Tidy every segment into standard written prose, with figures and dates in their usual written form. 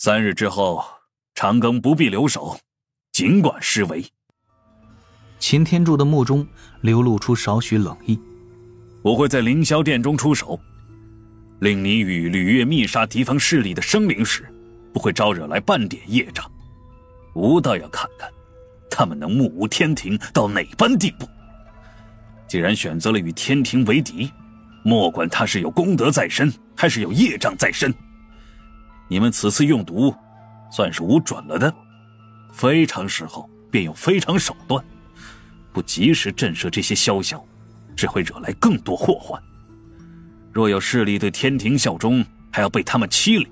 3日之后，长庚不必留守，尽管施为。秦天柱的目中流露出少许冷意。我会在凌霄殿中出手，令你与吕月密杀敌方势力的生灵时，不会招惹来半点业障。吾倒要看看，他们能目无天庭到哪般地步。既然选择了与天庭为敌，莫管他是有功德在身，还是有业障在身。你们此次用毒，算是吾准了的。非常时候便用非常手段，不及时震慑这些宵小，只会惹来更多祸患。若有势力对天庭效忠，还要被他们欺凌，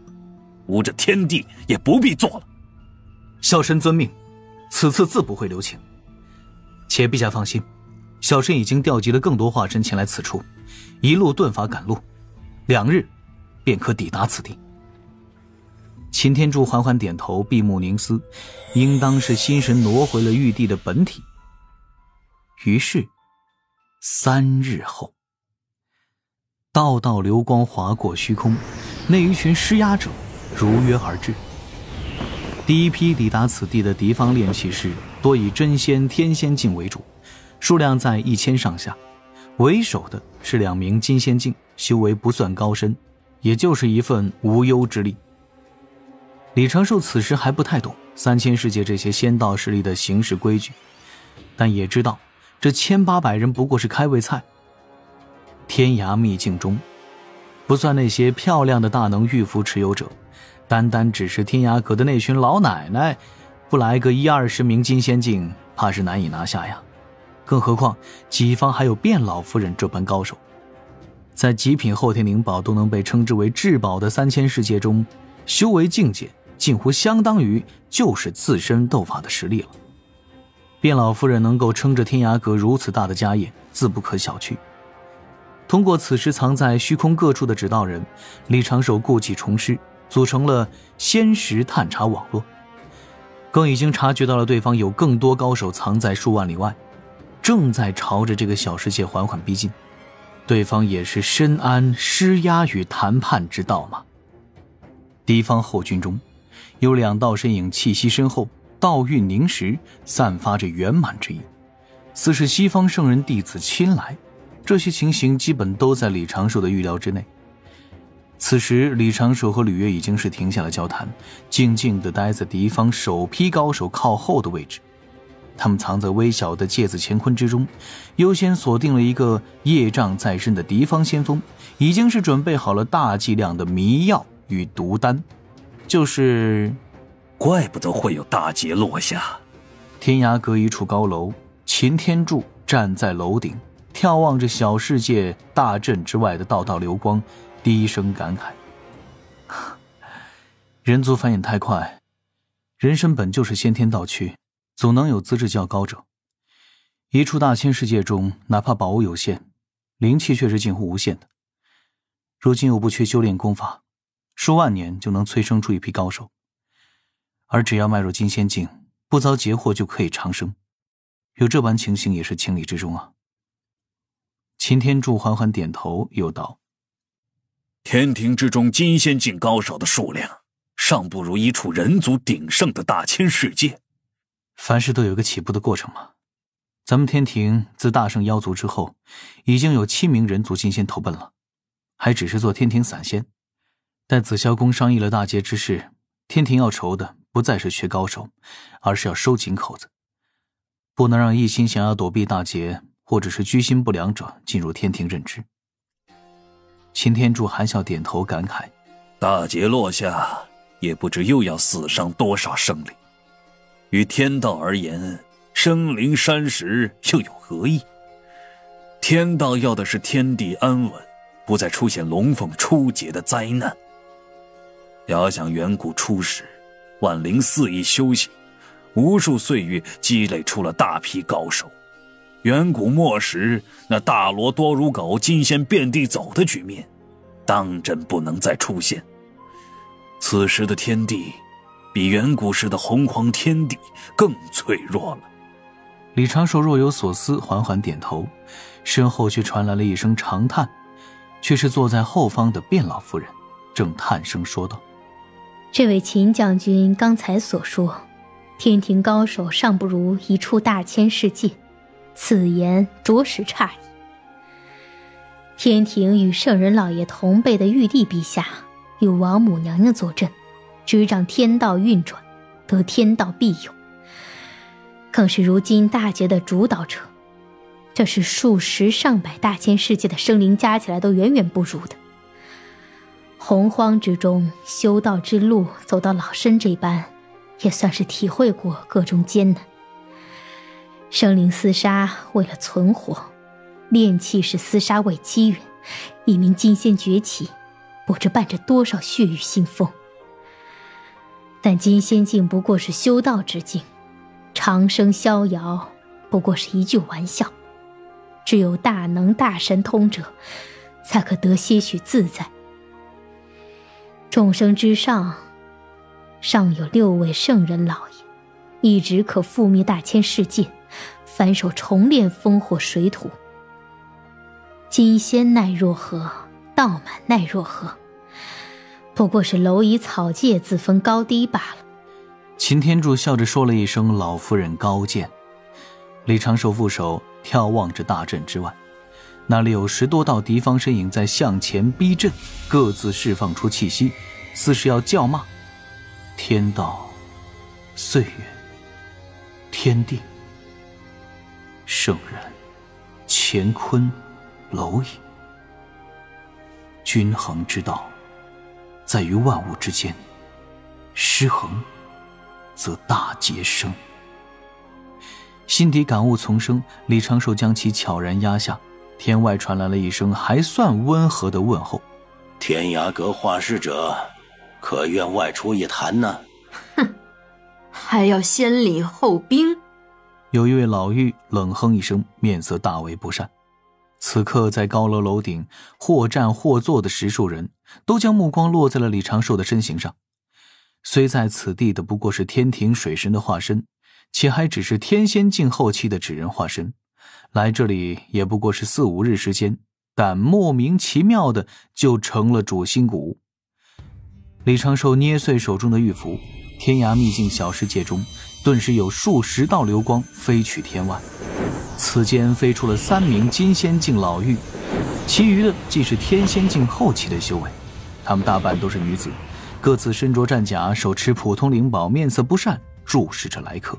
吾这天帝也不必做了。小臣遵命，此次自不会留情。且陛下放心，小臣已经调集了更多化身前来此处，一路遁法赶路，2日便可抵达此地。秦天柱缓缓点头，闭目凝思，应当是心神挪回了玉帝的本体。于是3日后，道道流光划过虚空，那一群施压者如约而至。第一批抵达此地的敌方炼气士多以真仙、天仙境为主，数量在1000上下。为首的是2名金仙境，修为不算高深，也就是一份无忧之力。李长寿此时还不太懂3000世界这些仙道势力的行事规矩，但也知道这1800人不过是开胃菜。天涯秘境中，不算那些漂亮的大能玉符持有者，单单只是天涯阁的那群老奶奶，不来个10-20名金仙境，怕是难以拿下呀。更何况己方还有卞老夫人这般高手，在极品后天灵宝都能被称之为至宝的3000世界中，修为境界近乎相当于就是自身斗法的实力了。卞老夫人能够撑着天涯阁如此大的家业，自不可小觑。通过此时藏在虚空各处的指导人，李长寿故技重施，组成了仙识探查网络，更已经察觉到了对方有更多高手藏在数万里外，正在朝着这个小世界缓缓逼近。对方也是深谙施压与谈判之道嘛。敌方后军中有2道身影，气息深厚，道韵凝实，散发着圆满之意，似是西方圣人弟子亲来。这些情形基本都在李长寿的预料之内。此时李长寿和吕月已经是停下了交谈，静静地待在敌方首批高手靠后的位置。他们藏在微小的芥子乾坤之中，优先锁定了一个业障在身的敌方先锋，已经是准备好了大剂量的迷药与毒丹。就是怪不得会有大劫落下。天涯阁一处高楼，秦天柱站在楼顶，眺望着小世界大阵之外的道道流光，低声感慨：人族繁衍太快，人身本就是先天道躯，总能有资质较高者。一处大千世界中，哪怕宝物有限，灵气却是近乎无限的。如今又不缺修炼功法，数万年就能催生出一批高手，而只要迈入金仙境，不遭劫祸就可以长生。有这般情形也是情理之中啊。秦天柱缓缓点头，又道：天庭之中金仙境高手的数量，尚不如一处人族鼎盛的大千世界。凡事都有个起步的过程嘛。咱们天庭自大圣妖族之后，已经有7名人族金仙投奔了，还只是做天庭散仙。待紫霄宫商议了大劫之事，天庭要愁的不再是缺高手，而是要收紧口子，不能让一心想要躲避大劫或者是居心不良者进入天庭任职。秦天柱含笑点头感慨：大劫落下，也不知又要死伤多少生灵。于天道而言，生灵山石又有何意？天道要的是天地安稳，不再出现龙凤出劫的灾难。遥想远古初时，万灵肆意修行，无数岁月积累出了大批高手。远古末时，那大罗多如狗，金仙遍地走的局面，当真不能再出现。此时的天地，比远古时的洪荒天地更脆弱了。李长寿若有所思，缓缓点头，身后却传来了一声长叹，却是坐在后方的卞老夫人，正叹声说道：这位秦将军刚才所说，天庭高手尚不如一处大千世界，此言着实诧异。天庭与圣人老爷同辈的玉帝陛下，有王母娘娘坐镇，执掌天道运转，得天道庇佑，更是如今大劫的主导者，这是数十上百大千世界的生灵加起来都远远不如的。洪荒之中，修道之路走到老身这般，也算是体会过各种艰难。生灵厮杀为了存活，炼气士厮杀为机缘，一名金仙崛起，不知伴着多少血雨腥风。但金仙境不过是修道之境，长生逍遥不过是一句玩笑，只有大能大神通者，才可得些许自在。众生之上，尚有6位圣人老爷，一直可覆灭大千世界，反手重炼烽火水土。金仙奈若何，道满奈若何，不过是蝼蚁草芥自分高低罢了。秦天柱笑着说了一声：“老夫人高见。”李长寿副手眺望着大阵之外，那里有10多道敌方身影在向前逼阵，各自释放出气息，似是要叫骂：天道、岁月、天地、圣人、乾坤、蝼蚁。均衡之道，在于万物之间，失衡，则大劫生。心底感悟丛生，李长寿将其悄然压下。天外传来了一声还算温和的问候：“天涯阁画事者，可愿外出一谈呢？”哼，还要先礼后兵。有一位老妪冷哼一声，面色大为不善。此刻在高楼楼顶或站或坐的10数人，都将目光落在了李长寿的身形上。虽在此地的不过是天庭水神的化身，且还只是天仙境后期的纸人化身，来这里也不过是4、5日时间，但莫名其妙的就成了主心骨。李长寿捏碎手中的玉符，天涯秘境小世界中顿时有数10道流光飞去天外。此间飞出了3名金仙境老妪，其余的既是天仙境后期的修为，他们大半都是女子，各自身着战甲，手持普通灵宝，面色不善，注视着来客。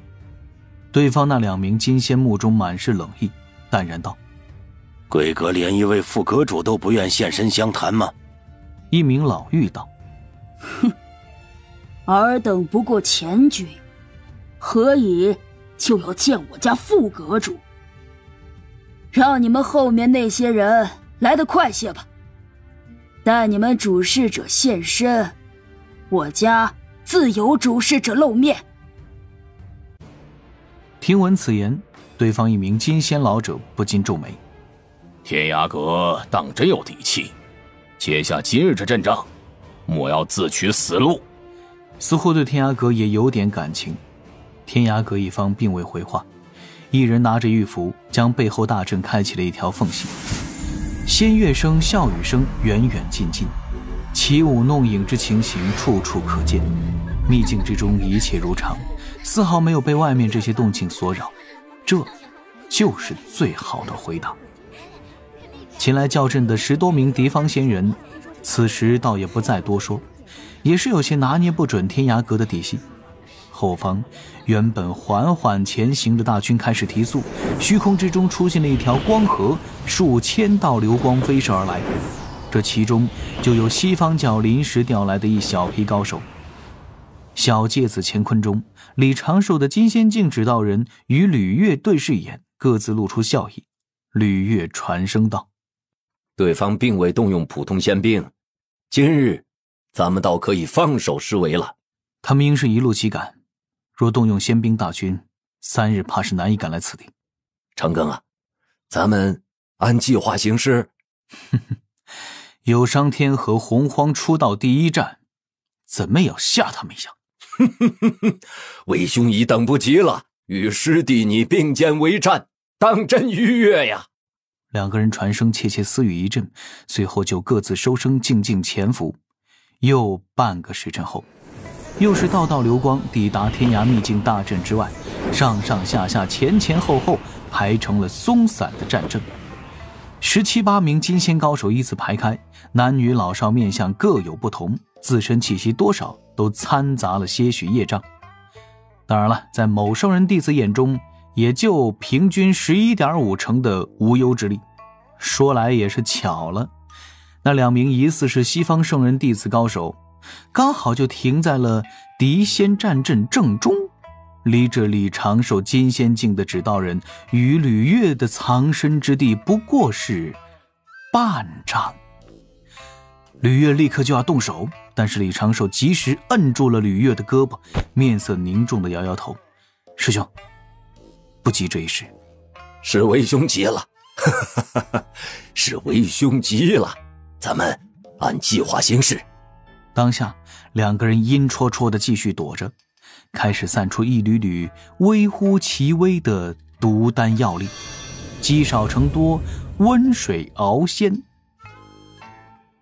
对方那2名金仙目中满是冷意，淡然道：“贵阁连一位副阁主都不愿现身相谈吗？”一名老妪道：“哼，尔等不过前军，何以就要见我家副阁主？让你们后面那些人来得快些吧，待你们主事者现身，我家自有主事者露面。”听闻此言，对方一名金仙老者不禁皱眉：“天涯阁当真有底气，接下今日这阵仗，莫要自取死路。”似乎对天涯阁也有点感情。天涯阁一方并未回话，一人拿着玉符，将背后大阵开启了一条缝隙。仙乐声、笑语声远远近近，起舞弄影之情形处处可见。秘境之中一切如常，丝毫没有被外面这些动静所扰，这就是最好的回答。前来叫阵的10多名敌方仙人，此时倒也不再多说，也是有些拿捏不准天涯阁的底细。后方原本缓缓前行的大军开始提速，虚空之中出现了一条光河，数千道流光飞射而来，这其中就有西方教临时调来的一小批高手。小芥子乾坤中，李长寿的金仙境指导人与吕月对视一眼，各自露出笑意。吕月传声道：“对方并未动用普通仙兵，今日咱们倒可以放手施为了。”他们应是一路急赶，若动用仙兵大军，3日怕是难以赶来此地。长庚啊，咱们按计划行事。有伤天和洪荒出道第1战，怎么也要吓他们一下。魏兄已等不及了，与师弟你并肩为战，当真愉悦呀。2个人传声窃窃私语一阵，随后就各自收声，静静潜伏。又半个时辰后，又是道道流光抵达天涯秘境大阵之外，上上下下前前后后排成了松散的战阵。17、18名金仙高手依次排开，男女老少面相各有不同，自身气息多少都掺杂了些许业障。当然了，在某圣人弟子眼中，也就平均11.5成的无忧之力。说来也是巧了，那2名疑似是西方圣人弟子高手，刚好就停在了敌仙战阵正中，离这李长寿金仙境的指导人与吕月的藏身之地不过是半丈。吕月立刻就要动手，但是李长寿及时摁住了吕月的胳膊，面色凝重的摇摇头：“师兄，不急这一时。”是为兄急了，是为兄急了，咱们按计划行事。当下2个人阴戳戳的继续躲着，开始散出一缕缕微乎其微的毒丹药力，积少成多，温水熬鲜。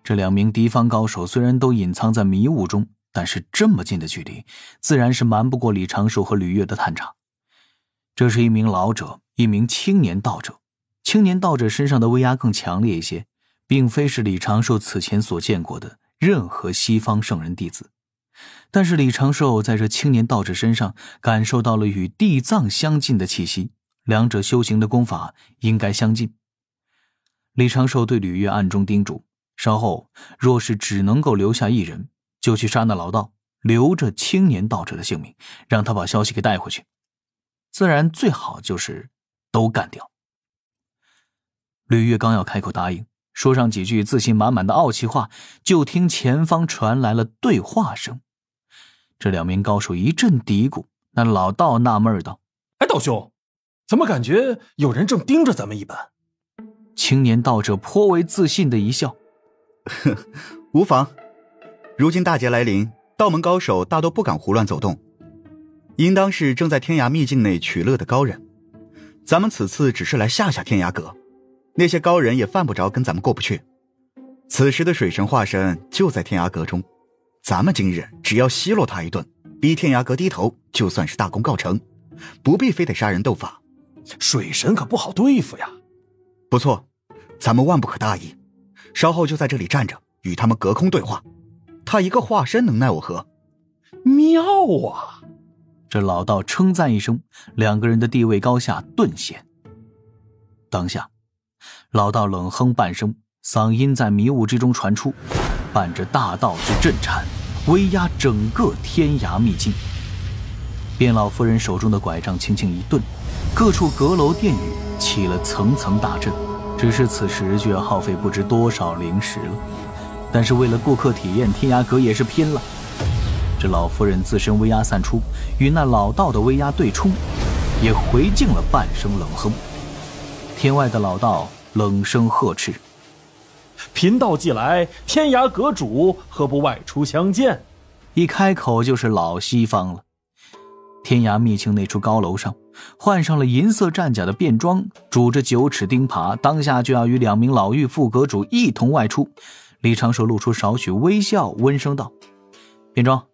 这2名敌方高手虽然都隐藏在迷雾中，但是这么近的距离，自然是瞒不过李长寿和吕月的探查。这是一名老者，一名青年道者。青年道者身上的威压更强烈一些，并非是李长寿此前所见过的任何西方圣人弟子。但是李长寿在这青年道者身上感受到了与地藏相近的气息，两者修行的功法应该相近。李长寿对吕月暗中叮嘱，稍后若是只能够留下一人，就去杀那老道，留着青年道者的性命，让他把消息给带回去。自然最好就是都干掉。吕月刚要开口答应，说上几句自信满满的傲气话，就听前方传来了对话声。这2名高手一阵嘀咕，那老道纳闷道：“哎，道兄，怎么感觉有人正盯着咱们一般？”青年道者颇为自信的一笑：“无妨，如今大劫来临，道门高手大多不敢胡乱走动，应当是正在天涯秘境内取乐的高人。咱们此次只是来吓吓天涯阁，那些高人也犯不着跟咱们过不去。此时的水神化身就在天涯阁中，咱们今日只要奚落他一顿，逼天涯阁低头，就算是大功告成，不必非得杀人斗法。水神可不好对付呀。”“不错，咱们万不可大意，稍后就在这里站着，与他们隔空对话。他一个化身能奈我何？”“妙啊！”这老道称赞一声，2个人的地位高下顿显。当下老道冷哼半声，嗓音在迷雾之中传出，伴着大道之震颤，威压整个天涯秘境。卞老夫人手中的拐杖轻轻一顿，各处阁楼殿宇起了层层大阵，只是此时就要耗费不知多少灵石了。但是为了顾客体验，天涯阁也是拼了。这老夫人自身威压散出，与那老道的威压对冲，也回敬了半声冷哼。天外的老道冷声呵斥：“贫道既来，天涯阁主何不外出相见？”一开口就是老西方了。天涯秘境那处高楼上，换上了银色战甲的便装，拄着9齿钉耙，当下就要与2名老妪副阁主一同外出。李长寿露出少许微笑，温声道：“便装，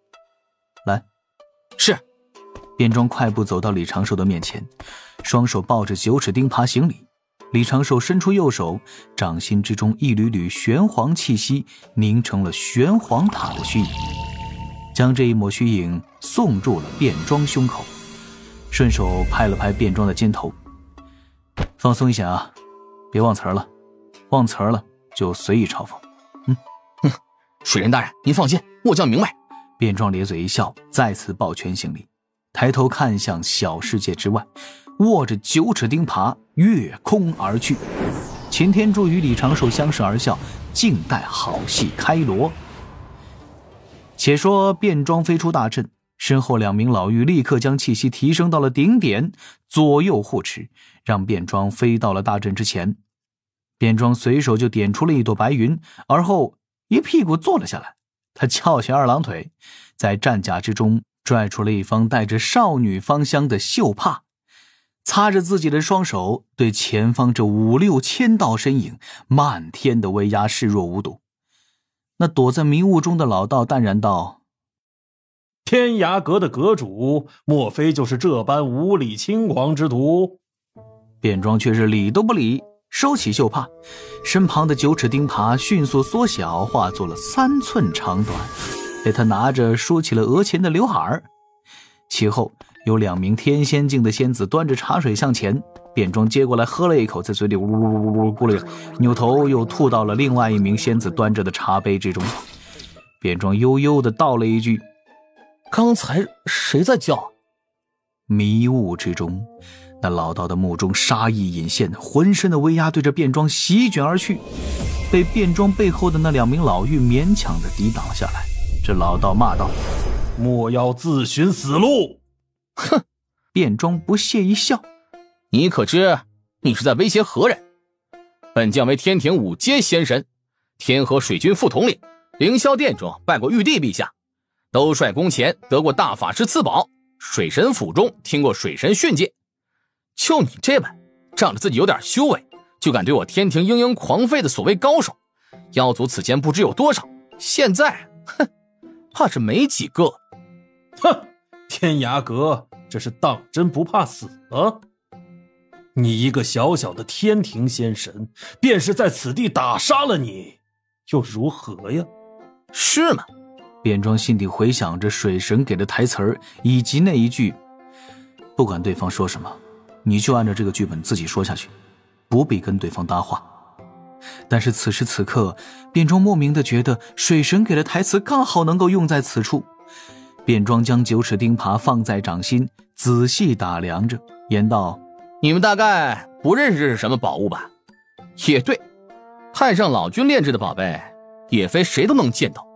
来。”“是。”便装快步走到李长寿的面前，双手抱着9齿钉耙行礼。李长寿伸出右手，掌心之中一缕缕玄黄气息凝成了玄黄塔的虚影，将这一抹虚影送入了便装胸口，顺手拍了拍便装的肩头：“放松一下啊，别忘词了，忘词了就随意嘲讽。”“水人大人，您放心，末将明白。”便装咧嘴一笑，再次抱拳行礼，抬头看向小世界之外，握着9齿钉耙越空而去。秦天柱与李长寿相视而笑，静待好戏开锣。且说便装飞出大阵，身后2名老妪立刻将气息提升到了顶点，左右护持，让便装飞到了大阵之前。便装随手就点出了一朵白云，而后一屁股坐了下来。他翘起2郎腿，在战甲之中拽出了一方带着少女芳香的绣帕，擦着自己的双手，对前方这5、6千道身影漫天的威压视若无睹。那躲在迷雾中的老道淡然道：“天涯阁的阁主，莫非就是这般无理轻狂之徒？卞庄却是理都不理，收起袖帕，身旁的9齿钉耙迅速缩小，化作了3寸长短，被他拿着梳起了额前的刘海儿。其后有2名天仙境的仙子端着茶水向前，卞庄接过来喝了一口，在嘴里呜呜呜呜咕噜，扭头又吐到了另外一名仙子端着的茶杯之中。卞庄悠悠地道了一句：“刚才谁在叫？”迷雾之中，那老道的目中杀意隐现，浑身的威压对着卞庄席卷而去，被卞庄背后的那2名老妪勉强地抵挡下来。这老道骂道：“莫要自寻死路！”哼！卞庄不屑一笑：“你可知你是在威胁何人？本将为天庭5阶仙神，天河水军副统领，凌霄殿中拜过玉帝陛下，兜率宫前得过大法师赐宝，水神府中听过水神训诫。就你这般仗着自己有点修为，就敢对我天庭嘤嘤狂吠的所谓高手，妖族此间不知有多少，现在哼，怕是没几个。”哼！天涯阁这是当真不怕死啊！你一个小小的天庭仙神，便是在此地打杀了你，又如何呀？是吗？卞庄心底回想着水神给的台词儿，以及那一句“不管对方说什么，你就按照这个剧本自己说下去，不必跟对方搭话”。但是此时此刻，卞庄莫名地觉得水神给的台词刚好能够用在此处。卞庄将9齿钉耙放在掌心，仔细打量着，言道：“你们大概不认识这是什么宝物吧？也对，太上老君炼制的宝贝，也非谁都能见到。